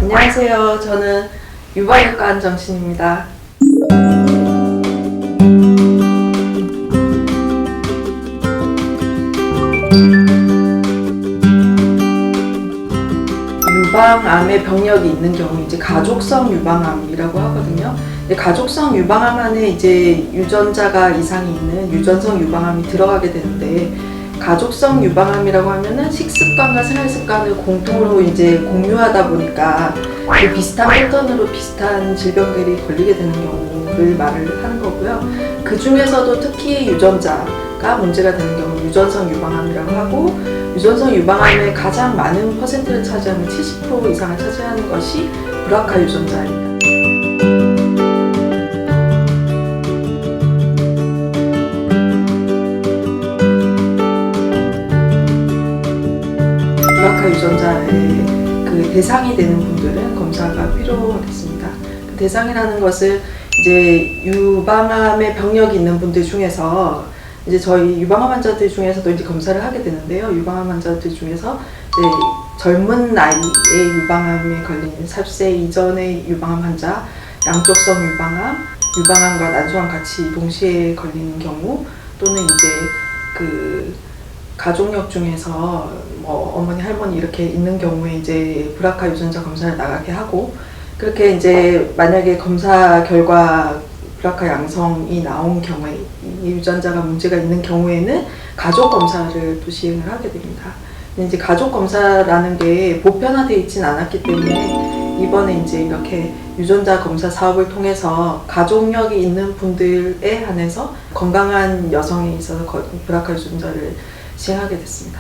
안녕하세요. 저는 유방외과 안정신입니다. 유방암의 병력이 있는 경우 이제 가족성 유방암이라고 하거든요. 가족성 유방암 안에 이제 유전자가 이상이 있는 유전성 유방암이 들어가게 되는데, 가족성 유방암이라고 하면은 식습관과 생활습관을 공통으로 이제 공유하다 보니까 그 비슷한 패턴으로 비슷한 질병들이 걸리게 되는 경우를 말을 하는 거고요. 그 중에서도 특히 유전자가 문제가 되는 경우 유전성 유방암이라고 하고, 유전성 유방암의 가장 많은 퍼센트를 차지하는 70% 이상을 차지하는 것이 브라카 유전자입니다. 브라카 유전자의 그 대상이 되는 분들은 검사가 필요하겠습니다. 그 대상이라는 것을 이제 유방암의 병력이 있는 분들 중에서 이제 저희 유방암 환자들 중에서도 이제 검사를 하게 되는데요. 유방암 환자들 중에서 이제 젊은 나이에 유방암에 걸린 40세 이전의 유방암 환자, 양쪽성 유방암, 유방암과 난소암 같이 동시에 걸리는 경우, 또는 이제 그 가족력 중에서 뭐 어머니, 할머니 이렇게 있는 경우에 이제 브라카 유전자 검사를 나가게 하고, 그렇게 이제 만약에 검사 결과 브라카 양성이 나온 경우에, 이 유전자가 문제가 있는 경우에는 가족 검사를 또 시행을 하게 됩니다. 근데 이제 가족 검사라는 게 보편화되어 있진 않았기 때문에 이번에 이제 이렇게 유전자 검사 사업을 통해서 가족력이 있는 분들에 한해서 건강한 여성에 있어서 브라카 유전자를 시행하게 됐습니다.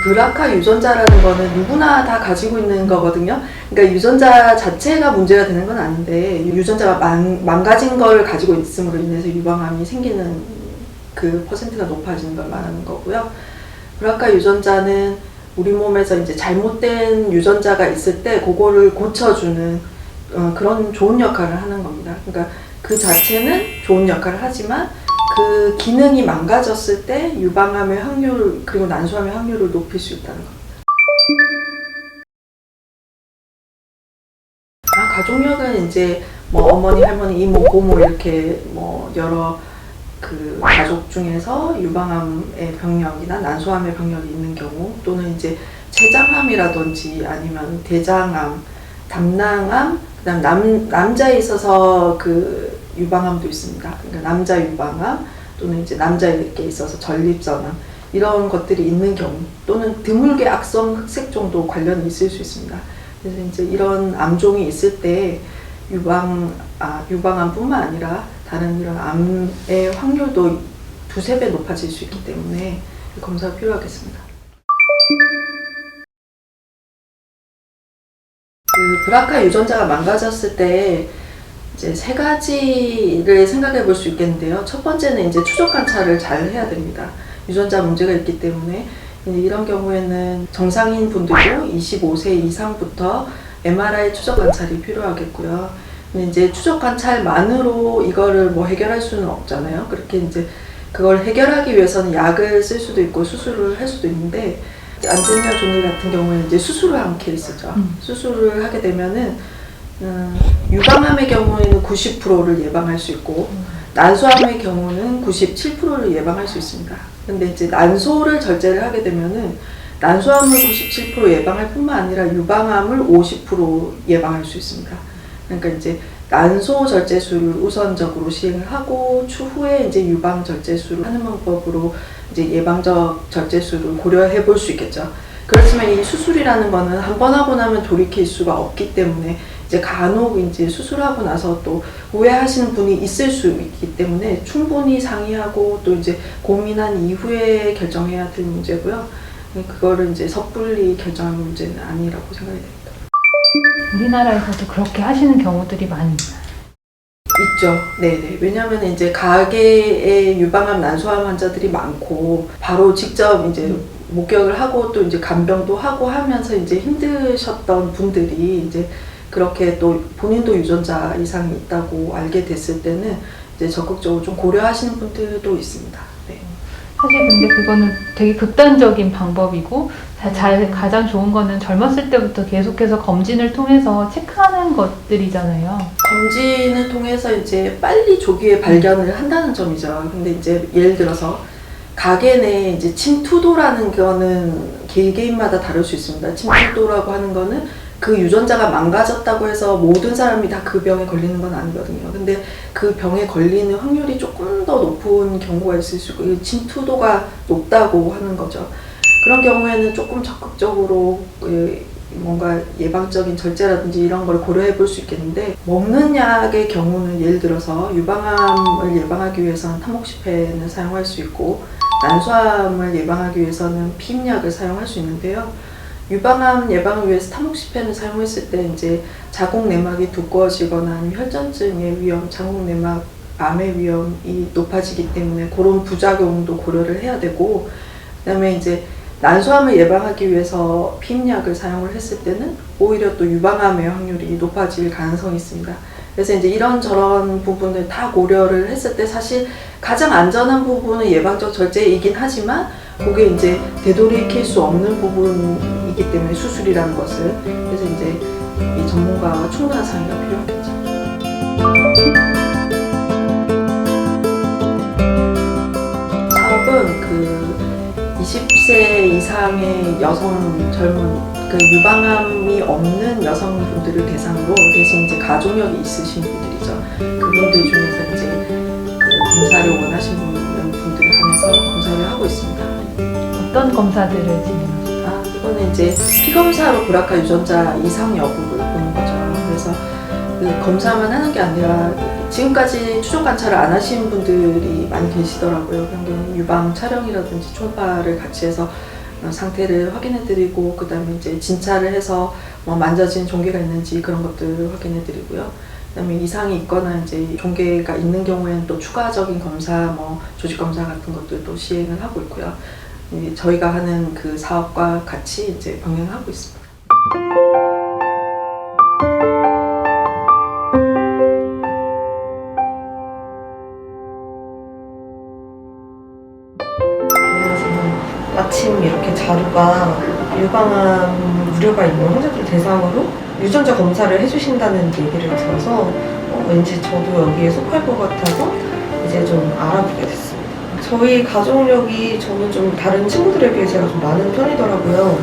브라카 유전자라는 거는 누구나 다 가지고 있는 거거든요. 그러니까 유전자 자체가 문제가 되는 건 아닌데, 유전자가 망가진 걸 가지고 있음으로 인해서 유방암이 생기는 그 퍼센트가 높아지는 걸 말하는 거고요. 브라카 유전자는 우리 몸에서 이제 잘못된 유전자가 있을 때 그거를 고쳐주는 그런 좋은 역할을 하는 겁니다. 그러니까 그 자체는 좋은 역할을 하지만 그 기능이 망가졌을 때 유방암의 확률, 그리고 난소암의 확률을 높일 수 있다는 겁니다. 가족력은 이제 뭐 어머니, 할머니, 이모, 고모 이렇게 뭐 여러 그 가족 중에서 유방암의 병력이나 난소암의 병력이 있는 경우, 또는 이제 췌장암이라든지 아니면 대장암, 담낭암, 그다음 남자에 있어서 그 유방암도 있습니다. 그러니까 남자 유방암, 또는 이제 남자에게 있어서 전립선암, 이런 것들이 있는 경우, 또는 드물게 악성 흑색 정도 관련이 있을 수 있습니다. 그래서 이제 이런 암종이 있을 때 유방암뿐만 아니라 다른 이런 암의 확률도 두세 배 높아질 수 있기 때문에 검사가 필요하겠습니다. 그 브라카 유전자가 망가졌을 때 이제 세 가지를 생각해 볼 수 있겠는데요. 첫 번째는 이제 추적 관찰을 잘 해야 됩니다. 유전자 문제가 있기 때문에 이런 경우에는 정상인 분들도 25세 이상부터 MRI 추적 관찰이 필요하겠고요. 근데 이제 추적 관찰만으로 이거를 뭐 해결할 수는 없잖아요. 그렇게 이제 그걸 해결하기 위해서는 약을 쓸 수도 있고 수술을 할 수도 있는데, 안젤리나 졸리 같은 경우에는 이제 수술을 한 케이스죠. 수술을 하게 되면은 유방암의 경우에는 90%를 예방할 수 있고, 난소암의 경우는 97%를 예방할 수 있습니다. 근데 이제 난소를 절제를 하게 되면은 난소암을 97% 예방할 뿐만 아니라 유방암을 50% 예방할 수 있습니다. 그러니까 이제 난소 절제술을 우선적으로 시행을 하고, 추후에 이제 유방 절제술을 하는 방법으로 이제 예방적 절제술을 고려해 볼 수 있겠죠. 그렇지만 이 수술이라는 거는 한 번 하고 나면 돌이킬 수가 없기 때문에, 이제 간혹 이제 수술하고 나서 또 후회하시는 분이 있을 수 있기 때문에 충분히 상의하고 또 이제 고민한 이후에 결정해야 될 문제고요. 그거를 이제 섣불리 결정할 문제는 아니라고 생각이 됩니다. 우리나라에서도 그렇게 하시는 경우들이 많이 있죠. 네네. 왜냐하면 이제 가계에 유방암, 난소암 환자들이 많고, 바로 직접 이제 목격을 하고 또 이제 간병도 하고 하면서 이제 힘드셨던 분들이 이제 그렇게 또 본인도 유전자 이상이 있다고 알게 됐을 때는 이제 적극적으로 좀 고려하시는 분들도 있습니다. 네. 사실 근데 그거는 되게 극단적인 방법이고 가장 좋은 거는 젊었을 때부터 계속해서 검진을 통해서 체크하는 것들이잖아요. 검진을 통해서 이제 빨리 조기에 발견을 한다는 점이죠. 근데 이제 예를 들어서 가게 내 이제 침투도라는 거는 개개인마다 다를 수 있습니다. 침투도라고 하는 거는 그 유전자가 망가졌다고 해서 모든 사람이 다 그 병에 걸리는 건 아니거든요. 근데 그 병에 걸리는 확률이 조금 더 높은 경우가 있을 수 있고, 이 침투도가 높다고 하는 거죠. 그런 경우에는 조금 적극적으로 뭔가 예방적인 절제라든지 이런 걸 고려해 볼 수 있겠는데, 먹는 약의 경우는 예를 들어서 유방암을 예방하기 위해서는 타목시펜을 사용할 수 있고, 난소암을 예방하기 위해서는 피임약을 사용할 수 있는데요. 유방암 예방을 위해서 타목시펜을 사용했을 때 이제 자궁 내막이 두꺼워지거나 아니면 혈전증의 위험, 자궁 내막 암의 위험이 높아지기 때문에 그런 부작용도 고려를 해야 되고, 그다음에 이제 난소암을 예방하기 위해서 피임약을 사용을 했을 때는 오히려 또 유방암의 확률이 높아질 가능성이 있습니다. 그래서 이제 이런저런 부분을 다 고려를 했을 때 사실 가장 안전한 부분은 예방적 절제이긴 하지만 그게 이제 되돌이킬 수 없는 부분이기 때문에 수술이라는 것은, 그래서 이제 이 전문가와 충분한 상의가 필요하겠죠. 사업은 그 20세 이상의 여성 젊은 그 유방암이 없는 여성분들을 대상으로 대신 이제 가족력이 있으신 분들이죠. 그분들 중에서 이제 그 검사를 원하신 분들을 한해서 검사를 하고 있습니다. 어떤 검사들을 진행하세요? 이거는 이제 피검사로 브라카 유전자 이상 여부를 보는 거죠. 그래서 그 검사만 하는 게 아니라 지금까지 추적 관찰을 안 하신 분들이 많이 계시더라고요. 그런 경우 유방 촬영이라든지 초음파를 같이 해서 상태를 확인해드리고, 그 다음에 이제 진찰을 해서 뭐 만져진 종괴가 있는지 그런 것들을 확인해드리고요. 그 다음에 이상이 있거나 이제 종괴가 있는 경우에는 또 추가적인 검사, 뭐 조직 검사 같은 것들도 시행을 하고 있고요. 저희가 하는 그 사업과 같이 이제 병행하고 있습니다. 마침 이렇게 자료가 유방암 우려가 있는 환자들 대상으로 유전자 검사를 해주신다는 얘기를 들어서 왠지 저도 여기에 속할 것 같아서 이제 좀 알아보게 됐습니다. 저희 가족력이 저는 좀 다른 친구들에 비해 제가 좀 많은 편이더라고요.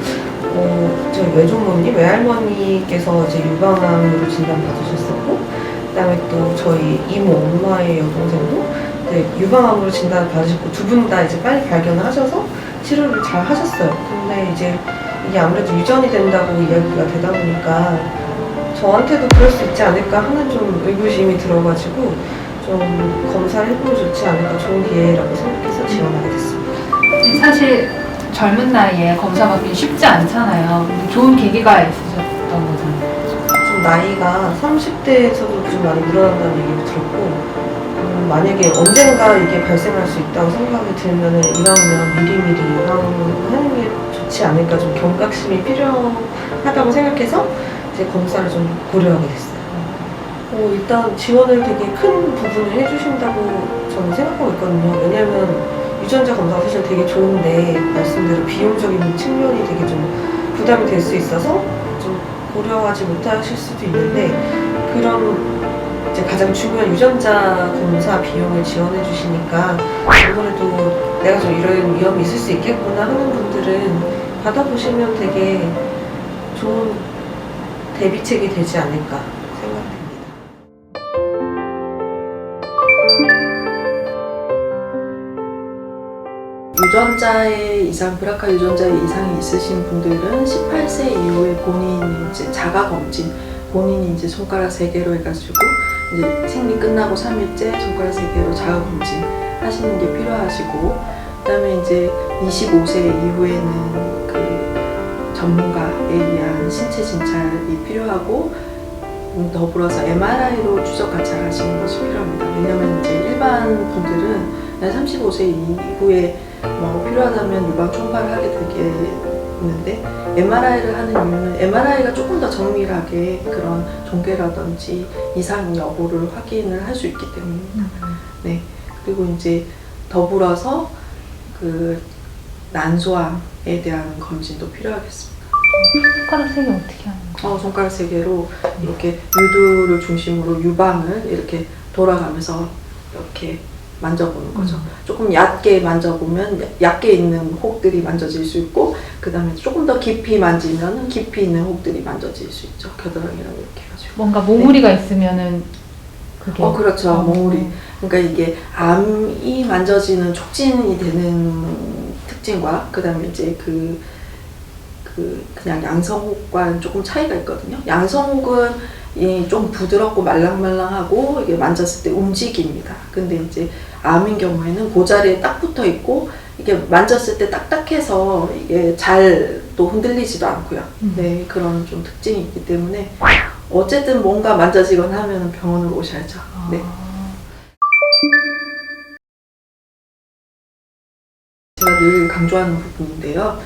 저희 외조모님, 외할머니께서 이제 유방암으로 진단받으셨었고, 그다음에 또 저희 이모 엄마의 여동생도 이제 유방암으로 진단받으셨고, 두 분 다 이제 빨리 발견을 하셔서 치료를 잘 하셨어요. 근데 이제 이게 아무래도 유전이 된다고 이야기가 되다 보니까 저한테도 그럴 수 있지 않을까 하는 좀 의구심이 들어가지고 좀 검사를 해보면 좋지 않을까, 좋은 기회라고 생각해서 지원하게 됐습니다. 사실 젊은 나이에 검사 받기 쉽지 않잖아요. 근데 좋은 계기가 있으셨던 거잖아요. 좀 나이가 30대에서도 좀 많이 늘어난다는 얘기를 들었고, 만약에 언젠가 이게 발생할 수 있다고 생각이 들면은 이러면 미리미리 예방하는 게 좋지 않을까, 좀 경각심이 필요하다고 생각해서 이제 검사를 좀 고려하게 됐어요. 일단 지원을 되게 큰 부분을 해주신다고 저는 생각하고 있거든요. 왜냐면 유전자 검사가 사실 되게 좋은데 말씀대로 비용적인 측면이 되게 좀 부담이 될 수 있어서 좀 고려하지 못하실 수도 있는데, 그런 이제 가장 중요한 유전자 검사 비용을 지원해 주시니까 아무래도 내가 좀 이런 위험이 있을 수 있겠구나 하는 분들은 받아보시면 되게 좋은 대비책이 되지 않을까 생각됩니다. 유전자의 이상, 브라카 유전자의 이상이 있으신 분들은 18세 이후에 본인이 이제 자가 검진, 본인이 이제 손가락 3개로 해가지고 이제 생리 끝나고 3일째 손가락 3개로 자가 검진 하시는 게 필요하시고, 그다음에 이제 25세 이후에는 그 전문가에 의한 신체 진찰이 필요하고, 더불어서 MRI로 추적 관찰하시는 것이 필요합니다. 왜냐하면 이제 일반 분들은 35세 이후에 뭐 필요하다면 유방 초음파를 하게 되겠는데, MRI를 하는 이유는 MRI가 조금 더 정밀하게 그런 종괴라든지 이상 여부를 확인을 할 수 있기 때문입니다. 네. 그리고 이제 더불어서 그 난소암에 대한 검진도 필요하겠습니다. 손가락 세 개 어떻게 하는 거예요? 손가락 3개로 이렇게 유두를 중심으로 유방을 이렇게 돌아가면서 이렇게 만져보는 거죠. 조금 얕게 만져보면 얕게 있는 혹들이 만져질 수 있고, 그 다음에 조금 더 깊이 만지면 깊이 있는 혹들이 만져질 수 있죠. 겨드랑이랑 이렇게 해가지고. 뭔가 몽우리가 있으면은 그게 그렇죠. 몽우리. 그러니까 이게 암이 만져지는 촉진이 되는 특징과 그 다음에 이제 그냥 양성혹과는 조금 차이가 있거든요. 양성혹은 좀 부드럽고 말랑말랑하고 이게 만졌을 때 움직입니다. 근데 이제 암인 경우에는 그 자리에 딱 붙어 있고 이게 만졌을 때 딱딱해서 이게 잘 또 흔들리지도 않고요. 네, 그런 좀 특징이 있기 때문에 어쨌든 뭔가 만져지거나 하면 병원으로 오셔야죠. 네. 제가 늘 강조하는 부분인데요.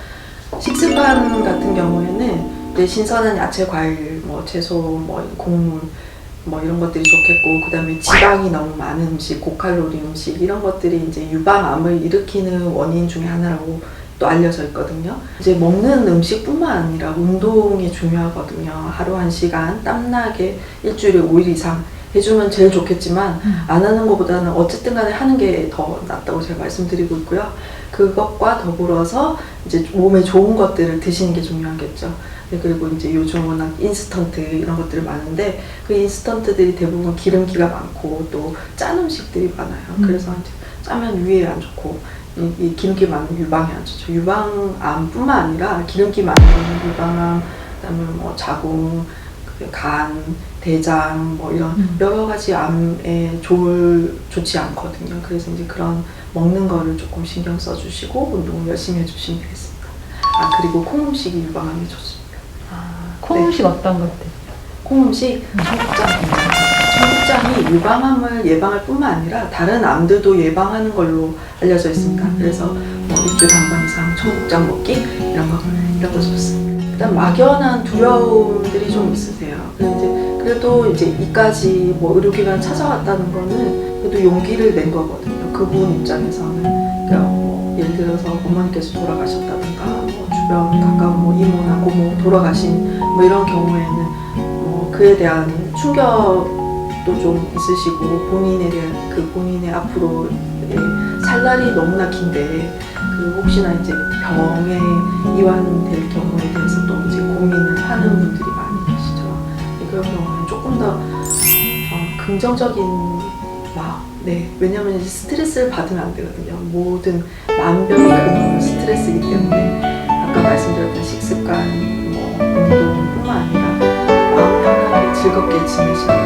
식습관 같은 경우에는 이제 신선한 야채, 과일, 뭐 채소, 뭐 곡물, 뭐 이런 것들이 좋겠고, 그 다음에 지방이 너무 많은 음식, 고칼로리 음식 이런 것들이 이제 유방암을 일으키는 원인 중에 하나라고 또 알려져 있거든요. 이제 먹는 음식뿐만 아니라 운동이 중요하거든요. 하루 1시간 땀나게 일주일에 5일 이상 해주면 제일 좋겠지만 안 하는 것보다는 어쨌든 간에 하는 게 더 낫다고 제가 말씀드리고 있고요. 그것과 더불어서 이제 몸에 좋은 것들을 드시는 게 중요하겠죠. 그리고 이제 요즘 워낙 인스턴트 이런 것들이 많은데 그 인스턴트들이 대부분 기름기가 많고 또 짠 음식들이 많아요. 그래서 이제 짜면 위에 안 좋고 이 기름기 많은 유방에 안 좋죠. 유방암뿐만 아니라 기름기 많은 거는 유방암, 그다음에 뭐 자궁, 간, 대장 뭐 이런 여러 가지 암에 좋지 않거든요. 그래서 이제 그런 먹는 거를 조금 신경 써주시고 운동을 열심히 해주시면 되겠습니다. 그리고 콩 음식이 유방암에 좋습니다. 콩 음식 어떤 것들? 콩 음식 청국장입니다. 청국장이 유방암을 예방할 뿐만 아니라 다른 암들도 예방하는 걸로 알려져 있습니다. 그래서 뭐 일주일에 한 번 이상 청국장 먹기 이런 거 좋습니다. 일단 막연한 두려움들이 좀 있으세요. 그래도 이제 이까지 뭐 의료기관 찾아왔다는 거는 그래도 용기를 낸 거거든요. 그분 입장에서는. 그러니까 뭐 예를 들어서 어머니께서 돌아가셨다든가 뭐 주변 가까운 뭐 이모나 고모 돌아가신 뭐 이런 경우에는 뭐 그에 대한 충격도 좀 있으시고 본인의 앞으로 살 날이 너무나 긴데 혹시나 이제 병에 이완될 경우에 대해서 또 이제 고민을 하는 분들이 많이 계시죠. 그런 경우는 조금 더 긍정적인 마음. 네, 왜냐하면 이제 스트레스를 받으면 안 되거든요. 모든 만병의 근원은 스트레스이기 때문에 아까 말씀드렸던 식습관, 뭐 운동뿐만 아니라 마음 편하게 즐겁게 지내시는